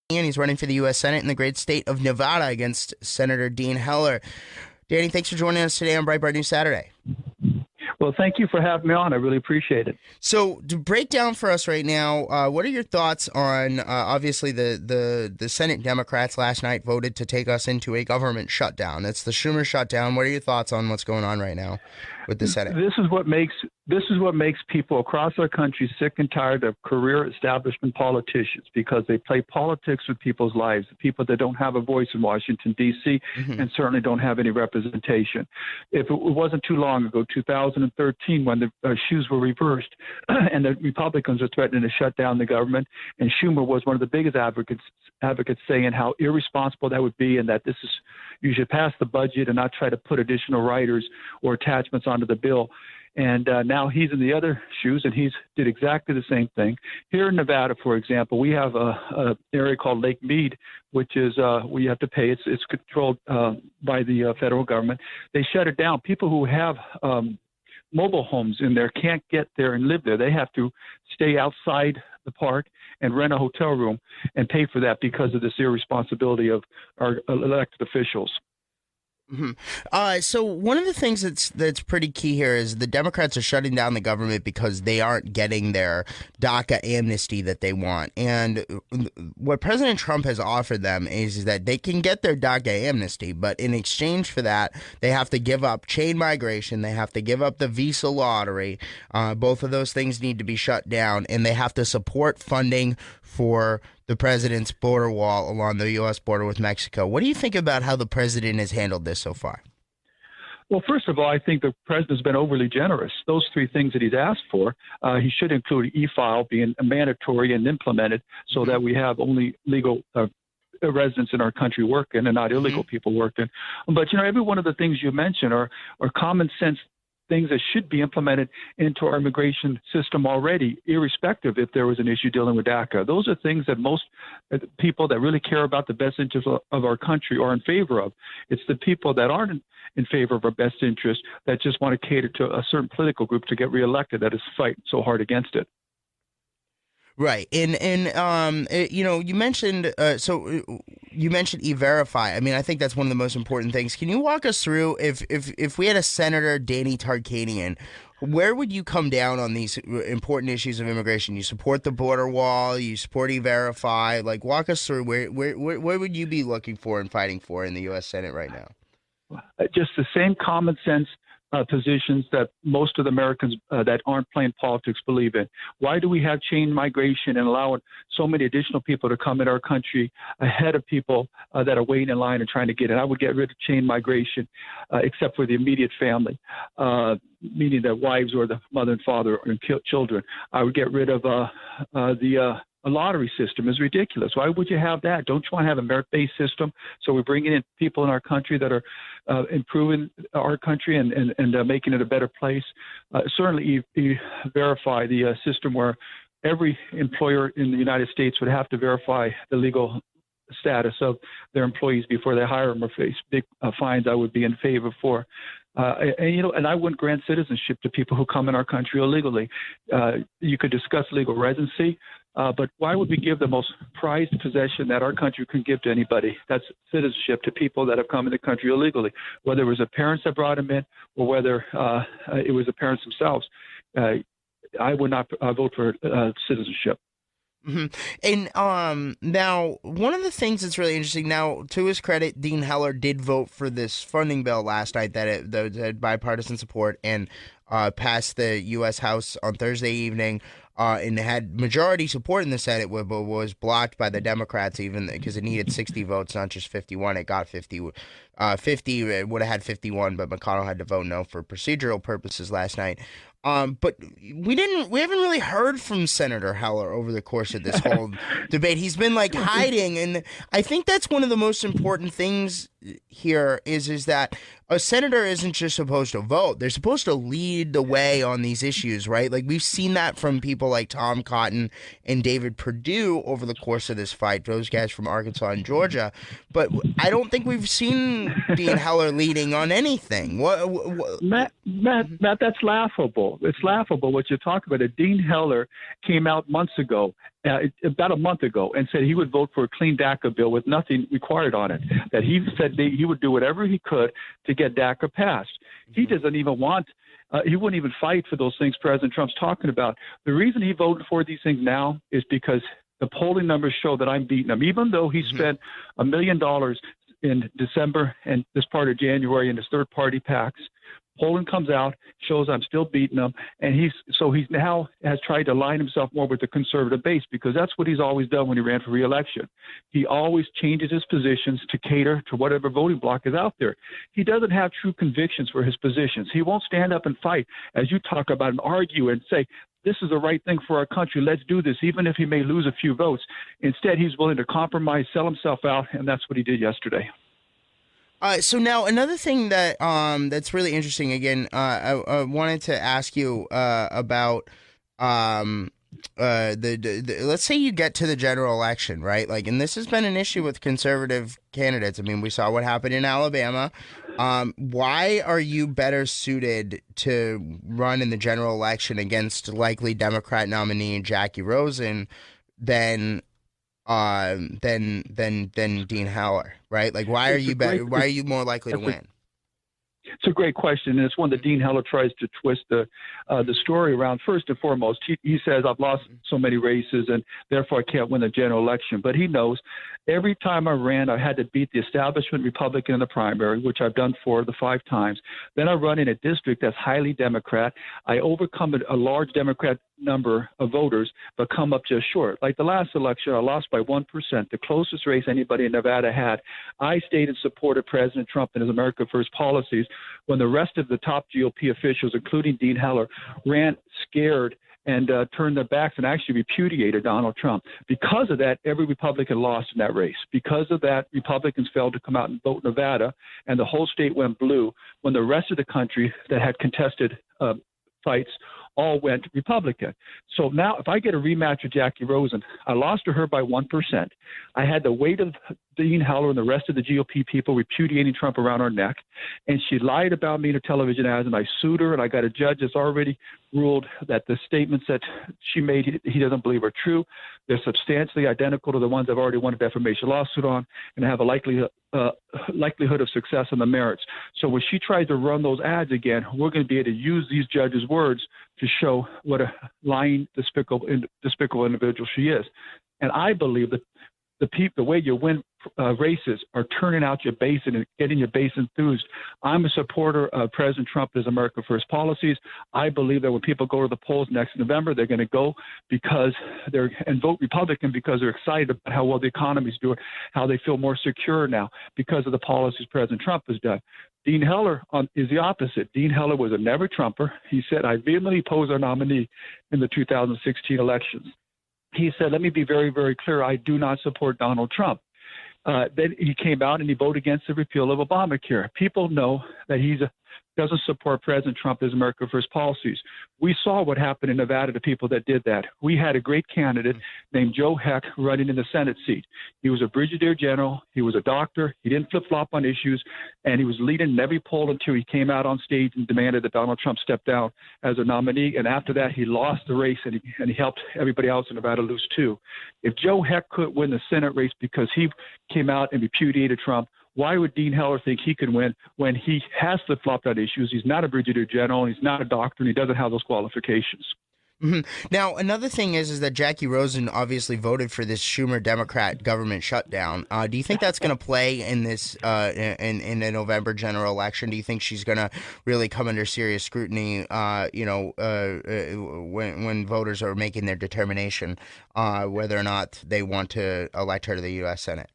And he's running for the U.S. Senate in the great state of Nevada against Senator Dean Heller. Danny, thanks for joining us today on Breitbart News Saturday. Well, thank you for having me on. I really appreciate it. So to break down for us right now, what are your thoughts on, obviously, the Senate Democrats last night voted to take us into a government shutdown. It's the Schumer shutdown. What are your thoughts on what's going on right now with the Senate? This is what makes people across our country sick and tired of career establishment politicians, because they play politics with people's lives, the people that don't have a voice in Washington, D.C., and certainly don't have any representation. If it wasn't too long ago, 2013, when the shoes were reversed and the Republicans were threatening to shut down the government, and Schumer was one of the biggest advocates saying how irresponsible that would be, and that you should pass the budget and not try to put additional riders or attachments onto the bill. And now he's in the other shoes, and he's did exactly the same thing. Here in Nevada, for example, we have a area called Lake Mead, which is we have to pay. It's controlled by the federal government. They shut it down. People who have mobile homes in there can't get there and live there. They have to stay outside the park and rent a hotel room and pay for that because of this irresponsibility of our elected officials. So one of the things that's pretty key here is the Democrats are shutting down the government because they aren't getting their DACA amnesty that they want. And what President Trump has offered them is that they can get their DACA amnesty, but in exchange for that, they have to give up chain migration. They have to give up the visa lottery. Both of those things need to be shut down, and they have to support funding for the president's border wall along the U.S. border with Mexico. What do you think about how the president has handled this so far? Well, first of all, I think the president's been overly generous. Those three things that he's asked for, he should include e-file being mandatory and implemented so that we have only legal residents in our country working and not illegal people working. But, every one of the things you mentioned are common sense things that should be implemented into our immigration system already, irrespective if there was an issue dealing with DACA. Those are things that most people that really care about the best interest of our country are in favor of. It's the people that aren't in favor of our best interest that just want to cater to a certain political group to get reelected that is fighting so hard against it. Right. And you mentioned you mentioned E-Verify. I mean, I think that's one of the most important things. Can you walk us through if we had a Senator Danny Tarkanian, where would you come down on these important issues of immigration? You support the border wall, you support E-Verify. Like, walk us through where would you be looking for and fighting for in the U.S. Senate right now? Just the same common sense positions that most of the Americans that aren't playing politics believe in. Why do we have chain migration and allowing so many additional people to come in our country ahead of people that are waiting in line and trying to get in? I would get rid of chain migration, except for the immediate family, meaning the wives or the mother and father and children. I would get rid of the lottery system is ridiculous. Why would you have that? Don't you want to have a merit-based system? So we're bringing in people in our country that are improving our country and making it a better place. Certainly, verify the system where every employer in the United States would have to verify the legal status of their employees before they hire them or face big fines. I would be in favor for. And I wouldn't grant citizenship to people who come in our country illegally. You could discuss legal residency, but why would we give the most prized possession that our country can give to anybody? That's citizenship to people that have come in the country illegally, whether it was the parents that brought them in or whether it was the parents themselves. I would not vote for citizenship. And now, one of the things that's really interesting, now, to his credit, Dean Heller did vote for this funding bill last night that had bipartisan support and passed the U.S. House on Thursday evening and had majority support in the Senate, but was blocked by the Democrats even because it needed 60 votes, not just 51. It got 50. It would have had 51, but McConnell had to vote no for procedural purposes last night. But we haven't really heard from Senator Heller over the course of this whole debate. He's been like hiding, and I think that's one of the most important things here is that a senator isn't just supposed to vote. They're supposed to lead the way on these issues, right? Like, we've seen that from people like Tom Cotton and David Perdue over the course of this fight, those guys from Arkansas and Georgia. But I don't think we've seen Dean Heller leading on anything. Matt, that's laughable. It's laughable what you're talking about. Dean Heller came out months ago, about a month ago, and said he would vote for a clean DACA bill with nothing required on it. That he said he would do whatever he could to get DACA passed. He doesn't even want. He wouldn't even fight for those things President Trump's talking about. The reason he voted for these things now is because the polling numbers show that I'm beating him, even though he spent $1 million in December and this part of January in his third-party PACs. Polling comes out, shows I'm still beating him, and he's now has tried to align himself more with the conservative base, because that's what he's always done when he ran for re-election. He always changes his positions to cater to whatever voting bloc is out there. He doesn't have true convictions for his positions. He won't stand up and fight, as you talk about, and argue and say, this is the right thing for our country. Let's do this, even if he may lose a few votes. Instead, he's willing to compromise, sell himself out, and that's what he did yesterday. So now another thing that that's really interesting. Again, I wanted to ask you about let's say you get to the general election, right? Like, and this has been an issue with conservative candidates. I mean, we saw what happened in Alabama. Why are you better suited to run in the general election against likely Democrat nominee Jackie Rosen than Dean Heller, right? Like, why are you better? Why are you more likely to win? It's a great question, and it's one that Dean Heller tries to twist the story around. First and foremost, he says, I've lost so many races, and therefore I can't win the general election. But he knows every time I ran, I had to beat the establishment Republican in the primary, which I've done 4 of the 5 times. Then I run in a district that's highly Democrat. I overcome a large Democrat number of voters, but come up just short. Like the last election, I lost by 1%, the closest race anybody in Nevada had. I stayed and supported President Trump and his America First policies when the rest of the top GOP officials, including Dean Heller, ran scared and turned their backs and actually repudiated Donald Trump. Because of that, every Republican lost in that race. Because of that, Republicans failed to come out and vote Nevada, and the whole state went blue when the rest of the country that had contested fights all went Republican. So now if I get a rematch with Jackie Rosen, I lost to her by 1%. I had the weight of Dean Heller and the rest of the GOP people repudiating Trump around our neck. And she lied about me in her television ads, and I sued her, and I got a judge that's already ruled that the statements that she made, he doesn't believe are true. They're substantially identical to the ones I've already won a defamation lawsuit on, and have a likelihood of success on the merits. So when she tries to run those ads again, we're going to be able to use these judges' words to show what a lying, despicable individual she is. And I believe that the way you win races are turning out your base and getting your base enthused. I'm a supporter of President Trump and his America First policies. I believe that when people go to the polls next November, they're going to go and vote Republican because they're excited about how well the economy's doing, how they feel more secure now because of the policies President Trump has done. Dean Heller is the opposite. Dean Heller was a never Trumper. He said, I vehemently oppose our nominee in the 2016 elections. He said, let me be very, very clear. I do not support Donald Trump. Then he came out and he voted against the repeal of Obamacare. People know that he doesn't support President Trump and his America First policies. We saw what happened in Nevada to people that did that. We had a great candidate named Joe Heck running in the Senate seat. He was a brigadier general. He was a doctor. He didn't flip-flop on issues, and he was leading in every poll until he came out on stage and demanded that Donald Trump step down as a nominee. And after that, he lost the race, and he helped everybody else in Nevada lose too. If Joe Heck could win the Senate race because he came out and repudiated Trump, why would Dean Heller think he can win when he has flip-flopped on issues? He's not a brigadier general, and he's not a doctor, and he doesn't have those qualifications. Mm-hmm. Now, another thing is that Jackie Rosen obviously voted for this Schumer Democrat government shutdown. Do you think that's going to play in this in the November general election? Do you think she's going to really come under serious scrutiny? When voters are making their determination whether or not they want to elect her to the U.S. Senate?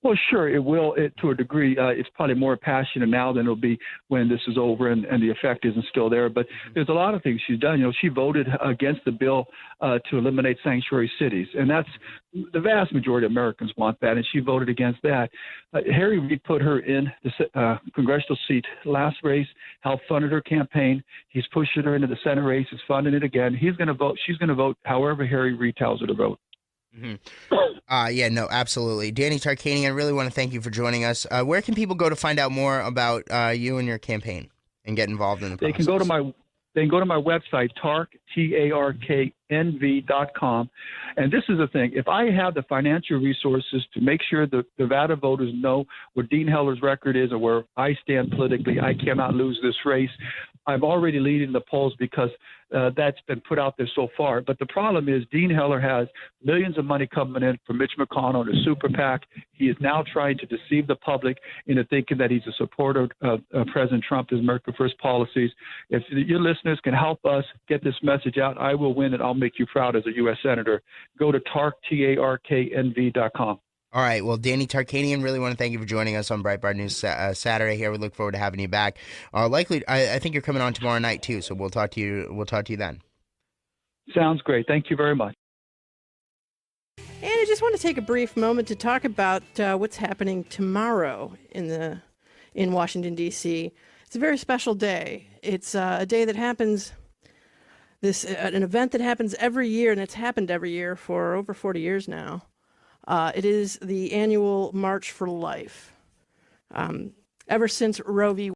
Well, sure, it will to a degree. It's probably more passionate now than it'll be when this is over and the effect isn't still there. But there's a lot of things she's done. You know, she voted against the bill to eliminate sanctuary cities, and that's the vast majority of Americans want that, and she voted against that. Harry Reid put her in the congressional seat last race, helped funded her campaign. He's pushing her into the Senate race. He's funding it again. He's going to vote. She's going to vote however Harry Reid tells her to vote. Mm-hmm. Yeah, no, absolutely. Danny Tarkanian, I really want to thank you for joining us. Where can people go to find out more about you and your campaign and get involved in the process? then go to my website, tarknv.com. And this is the thing. If I have the financial resources to make sure the Nevada voters know what Dean Heller's record is and where I stand politically, I cannot lose this race. I'm already leading the polls because that's been put out there so far. But the problem is Dean Heller has millions of money coming in from Mitch McConnell, the super PAC. He is now trying to deceive the public into thinking that he's a supporter of President Trump, his America First policies. If your listeners can help us get this message out, I will win and I'll make you proud as a U.S. Senator. Go to tarknv.com. All right. Well, Danny Tarkanian, really want to thank you for joining us on Breitbart News Saturday here. We look forward to having you back. Likely, I think you're coming on tomorrow night too. So we'll talk to you. We'll talk to you then. Sounds great. Thank you very much. And I just want to take a brief moment to talk about what's happening tomorrow in Washington, D.C. It's a very special day. It's a day that happens, an event that happens every year, and it's happened every year for over 40 years now. It is the annual March for Life. Ever since Roe v.